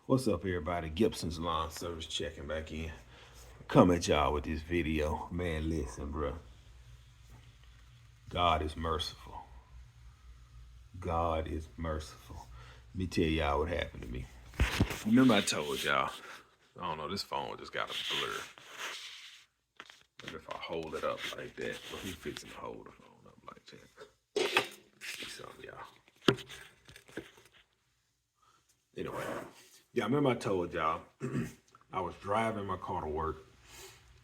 What's up, everybody? Gibson's Lawn Service checking back in. Come at y'all with this video. Man, listen, bro. God is merciful. God is merciful. Let me tell y'all what happened to me. Remember I told y'all, I don't know, this phone just got a blur. But if I hold it up like that, well, he fixing to hold the phone up like that. See something, y'all. Anyway, yeah, I remember I told y'all I was driving my car to work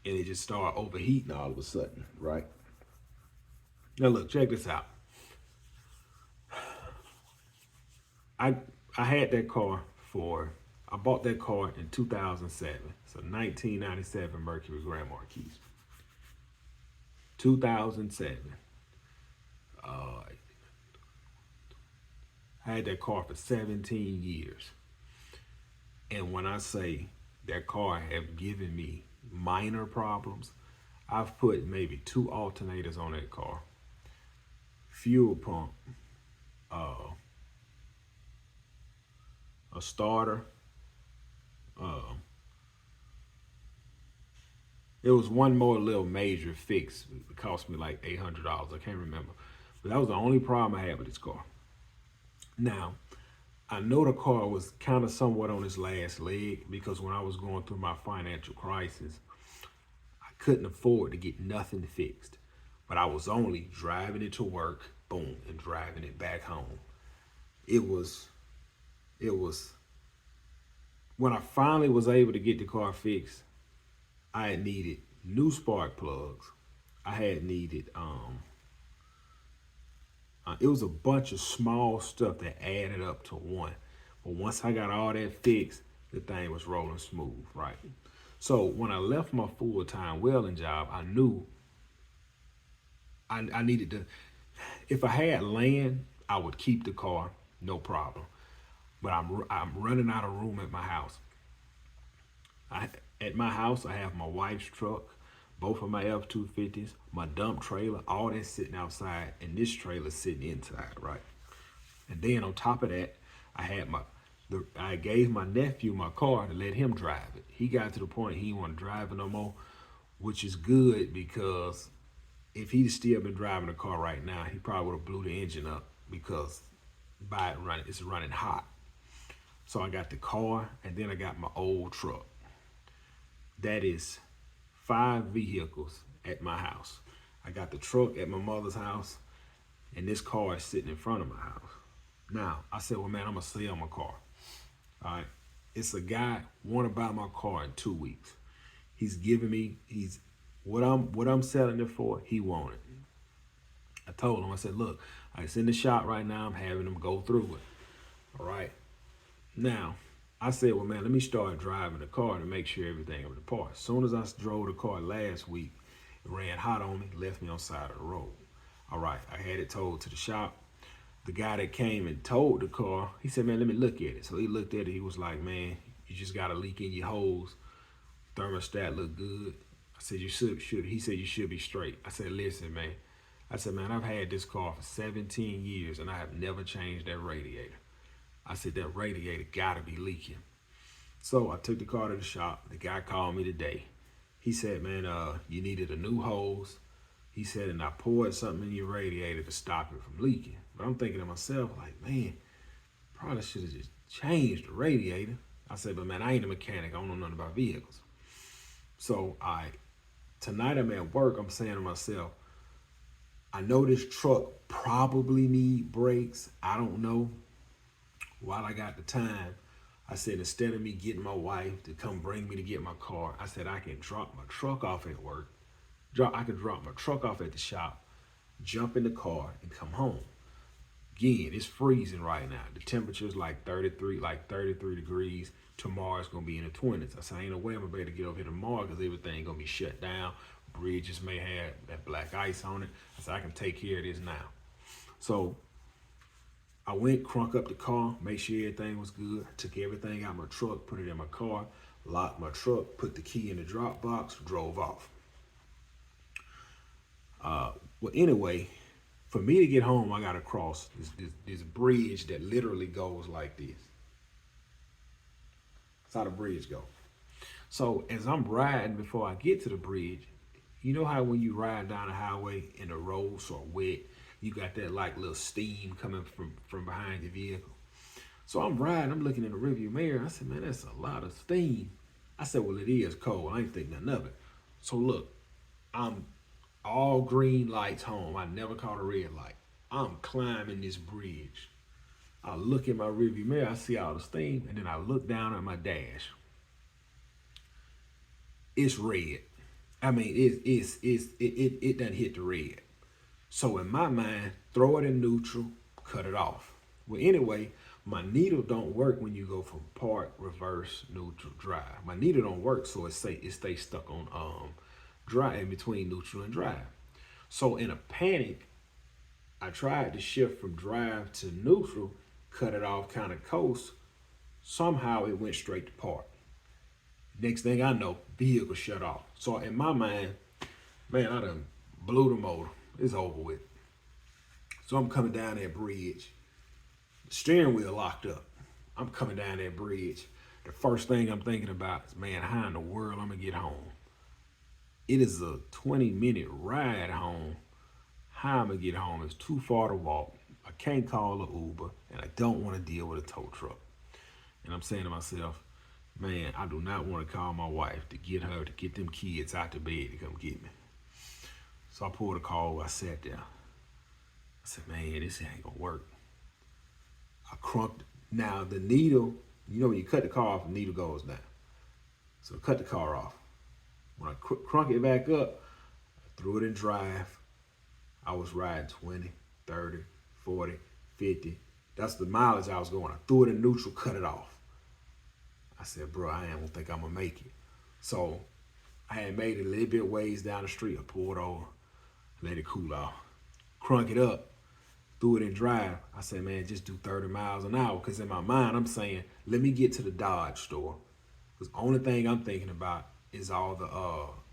and it just started overheating all of a sudden, right? Now look, check this out. I I had that car for I bought that car in 2007. So 1997 Mercury Grand Marquis. 2007. I had that car for 17 years. And when I say that car have given me minor problems, I've put maybe 2 alternators on that car, fuel pump, uh, a starter. Uh, there was one more little major fix. It cost me like $800. I can't remember. But that was the only problem I had with this car. Now, I know the car was kind of somewhat on its last leg because when I was going through my financial crisis, I couldn't afford to get nothing fixed. But I was only driving it to work, boom, and driving it back home. It was, it was, when I finally was able to get the car fixed, I had needed new spark plugs. I had needed, it was a bunch of small stuff that added up to one. But once I got all that fixed, the thing was rolling smooth, right? So when I left my full-time welding job, I knew I needed to, if I had land, I would keep the car, no problem. But I'm running out of room at my house. I At my house, I have my wife's truck, both of my F-250s, my dump trailer, all that's sitting outside, and this trailer sitting inside, right? And then on top of that, I gave my nephew my car to let him drive it. He got to the point he didn't want to drive it no more, which is good because if he'd still been driving the car right now, he probably would have blew the engine up because it's running hot. So I got the car and then I got my old truck. That is 5 vehicles at my house. I got the truck at my mother's house and this car is sitting in front of my house. Now, I said, well, man, I'm going to sell my car. All right. It's a guy want to buy my car in 2 weeks. He's giving me, what I'm selling it for, he wanted. I told him, I said, look, it's in the shop right now. I'm having him go through it. All right. Now, I said, well, man, let me start driving the car to make sure everything was apart. As soon as I drove the car last week, it ran hot on me, left me on the side of the road. All right, I had it towed to the shop. The guy that came and towed the car, he said, man, let me look at it. So he looked at it. He was like, man, you just got a leak in your hose. Thermostat look good. I said, you should. He said, you should be straight. I said, listen, man. I said, man, I've had this car for 17 years and I have never changed that radiator. I said, that radiator gotta be leaking. So I took the car to the shop. The guy called me today. He said, man, you needed a new hose. He said, and I poured something in your radiator to stop it from leaking. But I'm thinking to myself, like, man, probably should have just changed the radiator. I said, but man, I ain't a mechanic. I don't know nothing about vehicles. So tonight I'm at work. I'm saying to myself, I know this truck probably need brakes. I don't know. While I got the time, I said, instead of me getting my wife to come bring me to get my car, I said, I can drop my truck off at work. I could drop my truck off at the shop, jump in the car, and come home. Again, it's freezing right now. The temperature is like 33 degrees. Tomorrow it's gonna be in the 20s. I said, ain't no way I'm gonna be able to get over here tomorrow because everything gonna be shut down. Bridges may have that black ice on it. I said, I can take care of this now. So I went, crunk up the car, make sure everything was good. Took everything out of my truck, put it in my car, locked my truck, put the key in the drop box, drove off. Well, anyway, for me to get home, I gotta cross this bridge that literally goes like this. That's how the bridge go. So as I'm riding before I get to the bridge, you know how when you ride down the highway and the roads are wet, you got that like little steam coming from behind your vehicle. So I'm riding, I'm looking in the rearview mirror. I said, man, that's a lot of steam. I said, well, it is cold. I ain't think nothing of it. So look, I'm all green lights home. I never caught a red light. I'm climbing this bridge. I look in my rearview mirror, I see all the steam, and then I look down at my dash. It's red. I mean, it done hit the red. So in my mind, throw it in neutral, cut it off. Well, anyway, my needle don't work when you go from park, reverse, neutral, drive. My needle don't work, so it stays stuck on drive in between neutral and drive. So in a panic, I tried to shift from drive to neutral, cut it off, kind of coast. Somehow it went straight to park. Next thing I know, vehicle shut off. So in my mind, man, I done blew the motor. It's over with. So I'm coming down that bridge. The steering wheel locked up. I'm coming down that bridge. The first thing I'm thinking about is, man, how in the world I'm gonna get home? It is a 20-minute ride home. How I'm gonna get home? It's too far to walk. I can't call an Uber, and I don't want to deal with a tow truck. And I'm saying to myself, man, I do not want to call my wife to get her to get them kids out the bed to come get me. So I pulled a call. I sat there. I said, man, this ain't gonna work. I crunked. Now the needle, you know, when you cut the car off, the needle goes down. So I cut the car off. When I crunk it back up, I threw it in drive. I was riding 20, 30, 40, 50. That's the mileage I was going. I threw it in neutral, cut it off. I said, bro, I don't think I'm gonna make it. So I had made it a little bit ways down the street. I pulled over, let it cool off, crunk it up, threw it in drive. I said, man, just do 30 miles an hour. Because in my mind, I'm saying, let me get to the Dodge store. Because the only thing I'm thinking about is all the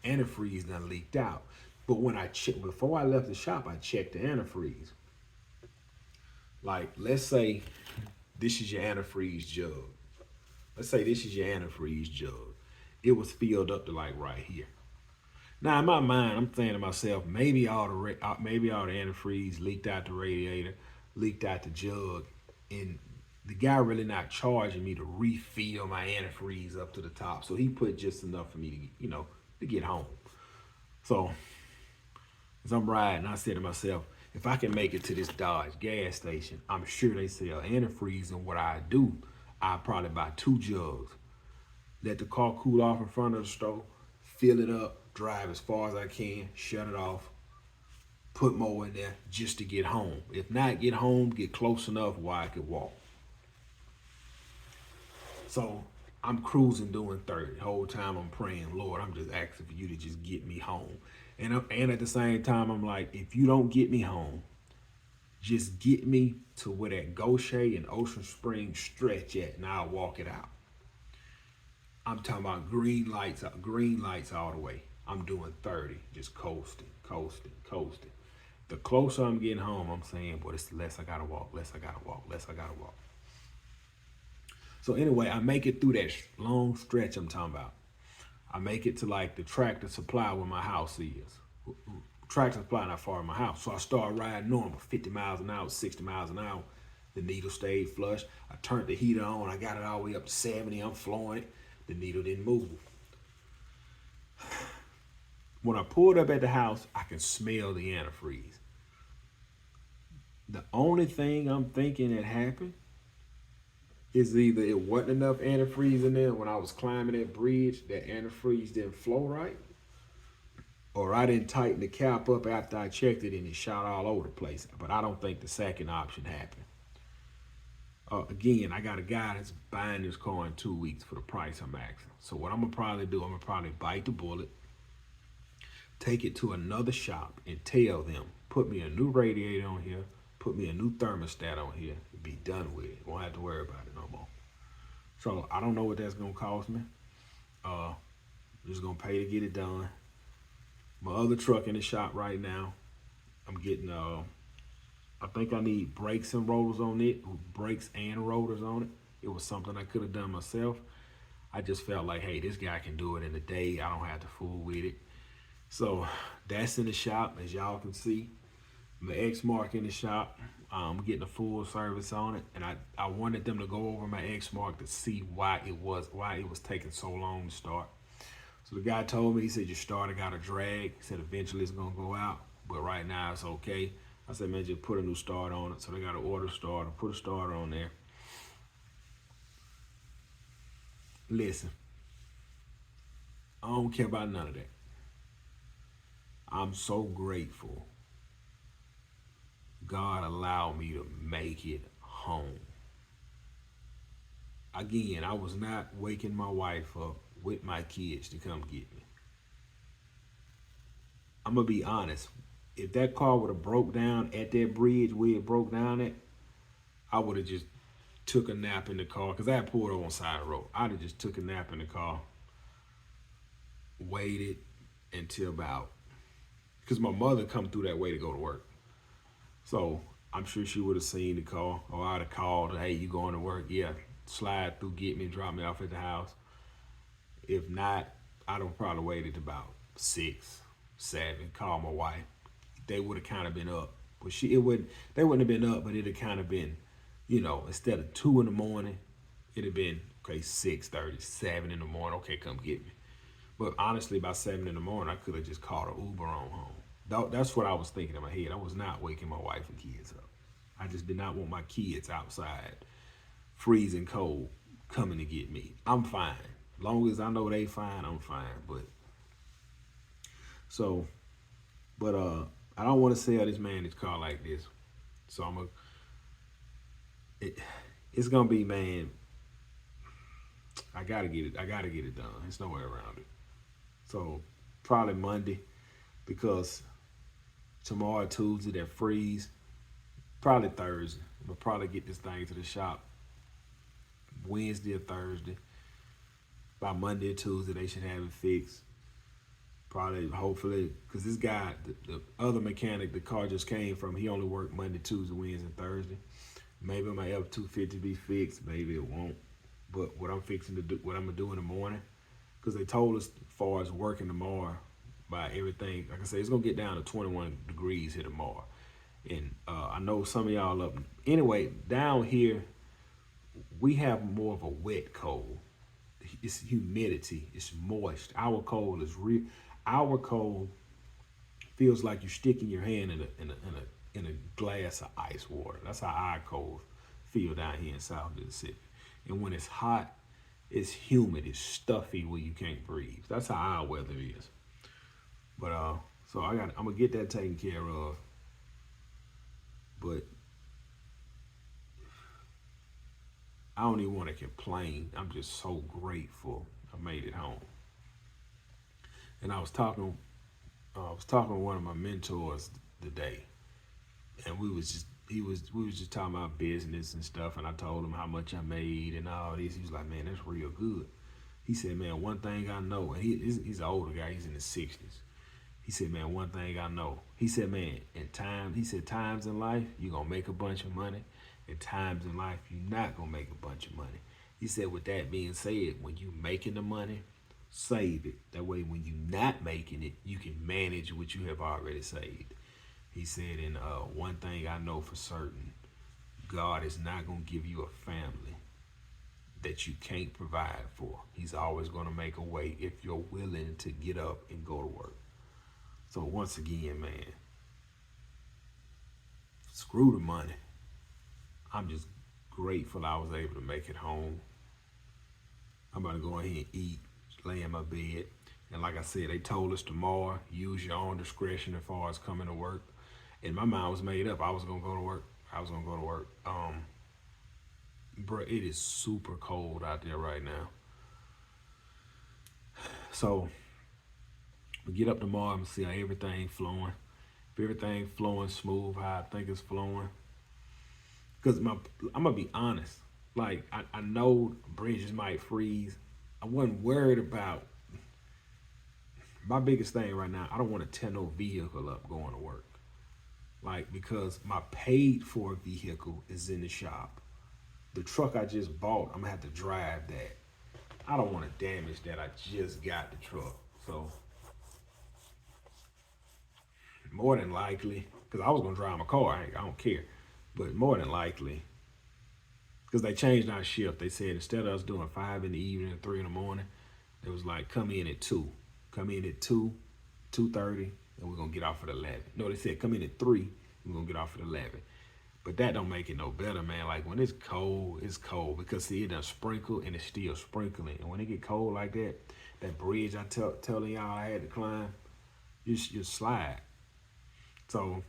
antifreeze done leaked out. But when I checked, before I left the shop, I checked the antifreeze. Like, let's say this is your antifreeze jug. Let's say this is your antifreeze jug. It was filled up to like right here. Now in my mind, I'm saying to myself, maybe all the antifreeze leaked out the radiator, leaked out the jug, and the guy really not charging me to refill my antifreeze up to the top. So he put just enough for me to, to get home. So as I'm riding, I said to myself, if I can make it to this Dodge gas station, I'm sure they sell antifreeze. And what I do, I probably buy 2 jugs, let the car cool off in front of the store, fill it up, drive as far as I can, shut it off, put more in there just to get home. If not, get home, get close enough where I could walk. So I'm cruising doing 30. The whole time I'm praying, Lord, I'm just asking for you to just get me home. And at the same time, I'm like, if you don't get me home, just get me to where that Goshen and Ocean Springs stretch at, and I'll walk it out. I'm talking about green lights all the way. I'm doing 30, just coasting. The closer I'm getting home, I'm saying, boy, it's less I gotta walk. So anyway, I make it through that long stretch I'm talking about. I make it to like the Tractor Supply where my house is. Tractor Supply not far from my house. So I start riding normal, 50 miles an hour, 60 miles an hour. The needle stayed flush. I turned the heater on. I got it all the way up to 70. I'm flowing it. The needle didn't move. When I pulled up at the house, I can smell the antifreeze. The only thing I'm thinking that happened is either it wasn't enough antifreeze in there when I was climbing that bridge, that antifreeze didn't flow right, or I didn't tighten the cap up after I checked it and it shot all over the place. But I don't think the second option happened. Again, I got a guy that's buying this car in 2 weeks for the price I'm asking. So what I'm gonna probably do, I'm gonna probably bite the bullet, take it to another shop and tell them, put me a new radiator on here, put me a new thermostat on here, and be done with it. Won't have to worry about it no more. So I don't know what that's gonna cost me. I'm just gonna pay to get it done. My other truck in the shop right now, I'm getting I think I need brakes and rotors on it, It was something I could have done myself. I just felt like, hey, this guy can do it in a day. I don't have to fool with it. So that's in the shop, as y'all can see. My Exmark in the shop. I'm getting a full service on it, and I wanted them to go over my Exmark to see why it was taking so long to start. So the guy told me, he said, your starter got a drag. He said eventually it's gonna go out, but right now it's okay. I said, man, just put a new starter on it. So they got to order a starter, put a starter on there. Listen, I don't care about none of that. I'm so grateful God allowed me to make it home. Again, I was not waking my wife up with my kids to come get me. I'm gonna be honest. If that car would have broke down at that bridge where it broke down at, I would have just took a nap in the car because I had pulled over on the side of the road. I'd have just took a nap in the car, waited until about, because my mother come through that way to go to work. So I'm sure she would have seen the car, or I'd have called, hey, you going to work? Yeah, slide through, get me, drop me off at the house. If not, I'd have probably waited about 6, 7, call my wife. They would have kind of been up. But they wouldn't have been up, but it'd have kind of been, instead of 2 in the morning, it'd have been, okay, 6:30, 7 in the morning, okay, come get me. But honestly, by 7 in the morning, I could have just called an Uber on home. That's what I was thinking in my head. I was not waking my wife and kids up. I just did not want my kids outside, freezing cold, coming to get me. I'm fine. As long as I know they fine, I'm fine. But I don't want to sell this man his car like this. So it's gonna be, man. I gotta get it. I gotta get it done. There's no way around it. So probably Monday, because tomorrow, Tuesday, that freeze. Probably Thursday. I'll probably get this thing to the shop Wednesday or Thursday. By Monday or Tuesday, they should have it fixed. Probably, hopefully, because this guy, the other mechanic the car just came from, he only worked Monday, Tuesday, Wednesday, and Thursday. Maybe my F-250 be fixed. Maybe it won't. But what I'm gonna do in the morning, because they told us as far as working tomorrow, by everything, like I say, it's gonna get down to 21 degrees here tomorrow. And I know some of y'all up. Anyway, down here, we have more of a wet cold. It's humidity. It's moist. Our cold is real. Our cold feels like you're sticking your hand in a glass of ice water. That's how our cold feel down here in South Mississippi. And when it's hot, it's humid. It's stuffy where you can't breathe. That's how our weather is. But so I'm gonna get that taken care of. But I don't even want to complain. I'm just so grateful I made it home. And I was talking with one of my mentors today, and we was just talking about business and stuff. And I told him how much I made and all this. He was like, "Man, that's real good." He said, "Man, one thing I know," and he's an older guy. He's in his 60s. He said, "Man, one thing I know." He said, "Man, times in life, you're going to make a bunch of money. And times in life, you're not going to make a bunch of money." He said, with that being said, when you making the money, save it. That way, when you're not making it, you can manage what you have already saved. He said, and one thing I know for certain, God is not going to give you a family that you can't provide for. He's always going to make a way if you're willing to get up and go to work. So once again, man, screw the money. I'm just grateful I was able to make it home. I'm about to go ahead and eat, lay in my bed. And like I said, they told us tomorrow, use your own discretion as far as coming to work. And my mind was made up. I was going to go to work. Bro, it is super cold out there right now. So we get up tomorrow and see how everything flowing. If everything flowing smooth, how I think it's flowing. Because I'm going to be honest. Like, I know bridges might freeze. I wasn't worried about. My biggest thing right now, I don't want to tear no vehicle up going to work. Like, because my paid for vehicle is in the shop. The truck I just bought, I'm going to have to drive that. I don't want to damage that I just got the truck. So more than likely, because I was gonna drive my car, I don't care. But more than likely, because they changed our shift. They said instead of us doing 5 in the evening and 3 in the morning, it was like come in at 2. Come in at 2, 2:30, and we're gonna get off at 11. No, they said come in at 3, we're gonna get off at 11. But that don't make it no better, man. Like when it's cold because see it done sprinkle and it's still sprinkling. And when it get cold like that, that bridge I telling y'all I had to climb, you slide. So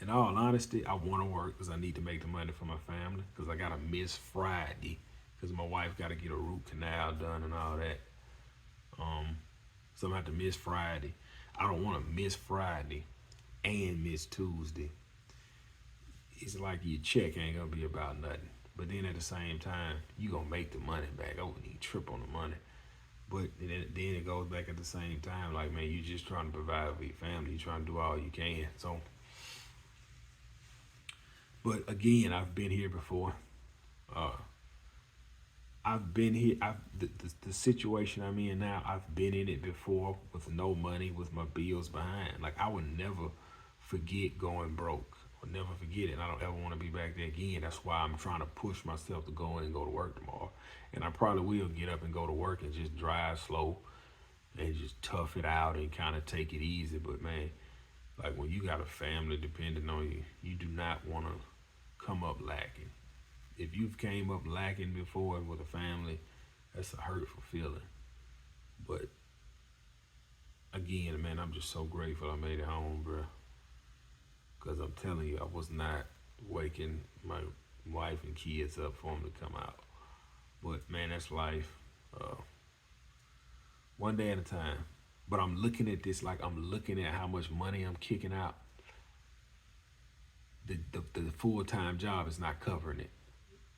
in all honesty, I want to work because I need to make the money for my family because I got to miss Friday because my wife got to get a root canal done and all that. So I'm going to have to miss Friday. I don't want to miss Friday and miss Tuesday. It's like your check ain't going to be about nothing. But then at the same time, you going to make the money back. I wouldn't even trip on the money. But then it goes back at the same time. Like, man, you just trying to provide for your family. You trying to do all you can. So, but again, I've been here before. I've been here. The situation I'm in now, I've been in it before with no money, with my bills behind. Like, I would never forget going broke. I'll never forget it. And I don't ever want to be back there again. That's why I'm trying to push myself to go in and go to work tomorrow. And I probably will get up and go to work and just drive slow and just tough it out and kind of take it easy. But man, like when you got a family depending on you, you do not want to come up lacking. If you've came up lacking before with a family, that's a hurtful feeling. But again, man, I'm just so grateful I made it home, bro. Because I'm telling you, I was not waking my wife and kids up for them to come out. But man, that's life. One day at a time. But I'm looking at this like I'm looking at how much money I'm kicking out. The full-time job is not covering it.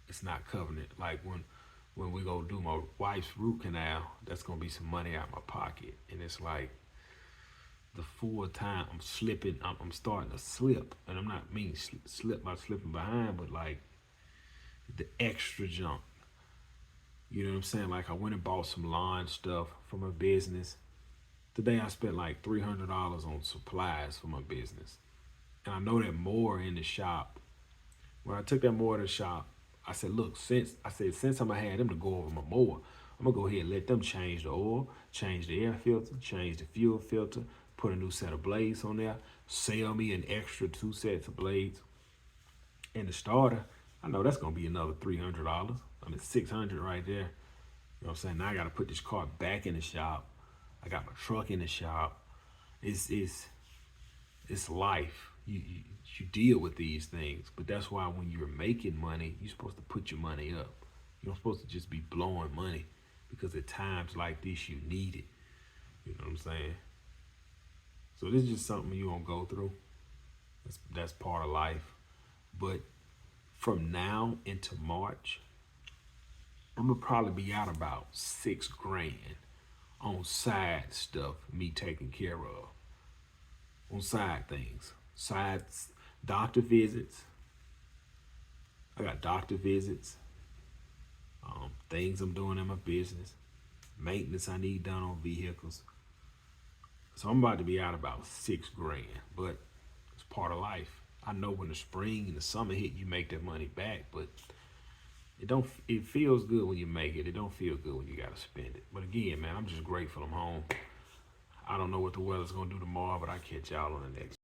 It's not covering it. Like when we go do my wife's root canal, that's gonna be some money out of my pocket. And it's like the full time I'm slipping, I'm starting to slip. And I'm not meaning slip by slipping behind, but like the extra junk. You know what I'm saying? Like I went and bought some lawn stuff for my business. Today I spent like $300 on supplies for my business. And I know that more in the shop. When I took that mower to the shop, I said, look, since I'm gonna have them to go over my mower, I'm gonna go ahead and let them change the oil, change the air filter, change the fuel filter, put a new set of blades on there, sell me an extra 2 sets of blades. And the starter, I know that's gonna be another $300. I mean, $600 right there. You know what I'm saying? Now I gotta put this car back in the shop. I got my truck in the shop. It's life. You deal with these things, but that's why when you're making money, you're supposed to put your money up. You're not supposed to just be blowing money because at times like this, you need it. You know what I'm saying? So this is just something you gonna go through. That's part of life. But from now into March, I'm gonna probably be out about $6 grand on side stuff, me taking care of, on side things, sides, doctor visits. I got doctor visits, things I'm doing in my business, maintenance I need done on vehicles. So I'm about to be out about $6 grand, but it's part of life. I know when the spring and the summer hit, you make that money back, but it feels good when you make it. It don't feel good when you gotta spend it. But again, man, I'm just grateful I'm home. I don't know what the weather's gonna do tomorrow, but I catch y'all on the next.